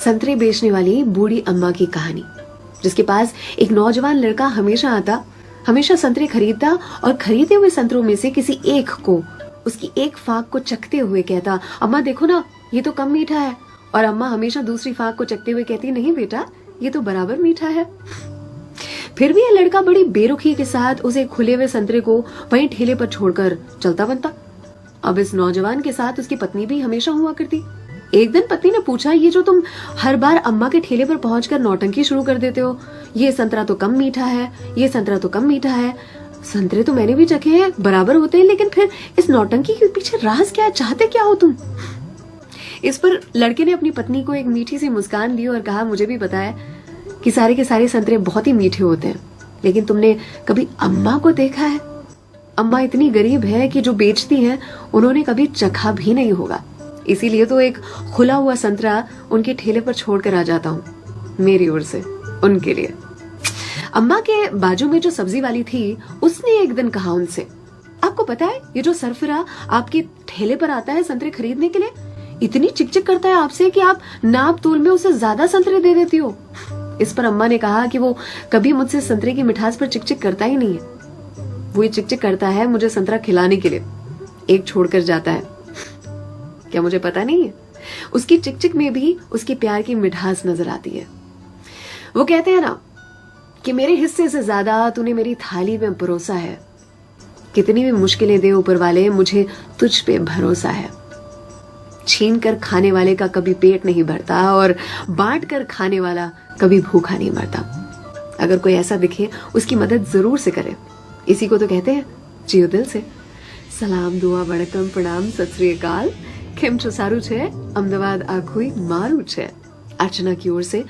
संतरे बेचने वाली बूढ़ी अम्मा की कहानी, जिसके पास एक नौजवान लड़का हमेशा आता, हमेशा संतरे खरीदता और खरीदे हुए संतरों में से किसी एक को, उसकी एक फाक को चखते हुए कहता, अम्मा देखो ना, ये तो कम मीठा है। और अम्मा हमेशा दूसरी फाक को चखते हुए कहती, नहीं बेटा, ये तो बराबर मीठा है। फिर भी यह लड़का बड़ी बेरुखी के साथ उसे खुले हुए संतरे को वहीं ठेले पर छोड़कर चलता बनता। अब इस नौजवान के साथ उसकी पत्नी भी हमेशा हुआ करती। एक दिन पत्नी ने पूछा, ये जो तुम हर बार अम्मा के ठेले पर पहुंचकर नौटंकी शुरू कर देते हो, ये संतरा तो कम मीठा है, ये संतरा तो कम मीठा है। संतरे तो मैंने भी चखे हैं, बराबर होते हैं, लेकिन फिर इस नौटंकी के पीछे राज क्या है, चाहते क्या हो तुम? इस पर लड़के ने अपनी पत्नी को एक मीठी सी मुस्कान दी और कहा, मुझे भी पता है कि सारे के सारे संतरे बहुत ही मीठे होते हैं, लेकिन तुमने कभी अम्मा को देखा है? अम्मा इतनी गरीब है कि जो बेचती हैं उन्होंने कभी चखा भी नहीं होगा, इसीलिए तो एक खुला हुआ संतरा उनके ठेले पर छोड़कर आ जाता हूँ, मेरी ओर से उनके लिए। अम्मा के बाजू में जो सब्जी वाली थी, उसने एक दिन कहा उनसे, आपको पता है ये जो सरफिरा आपके ठेले पर आता है संतरे खरीदने के लिए, इतनी चिकचिक करता है आपसे कि आप नाप तोल में उसे ज्यादा संतरे दे देती हो। इस पर अम्मा ने कहा कि वो कभी मुझसे संतरे की मिठास पर चिकचिक करता ही नहीं है, वो ये चिकचिक करता है मुझे संतरा खिलाने के लिए, एक छोड़कर जाता है। क्या मुझे पता नहीं है? उसकी चिकचिक में भी उसकी प्यार की मिठास नजर आती है। वो कहते हैं ना कि मेरे हिस्से से ज्यादा तूने मेरी थाली में परोसा है, कितनी भी मुश्किलें दे ऊपर वाले, मुझे तुझ पे भरोसा है। छीन कर खाने वाले का कभी पेट नहीं भरता और बांट कर खाने वाला कभी भूखा नहीं मरता। अगर कोई ऐसा दिखे उसकी मदद जरूर से करे, इसी को तो कहते हैं जियो दिल से। सलाम, दुआ, वणकम, प्रणाम, सत श्री अकाल, केम छो सारू छे, अहमदाबाद आखुई मारू छे। अर्चना की ओर से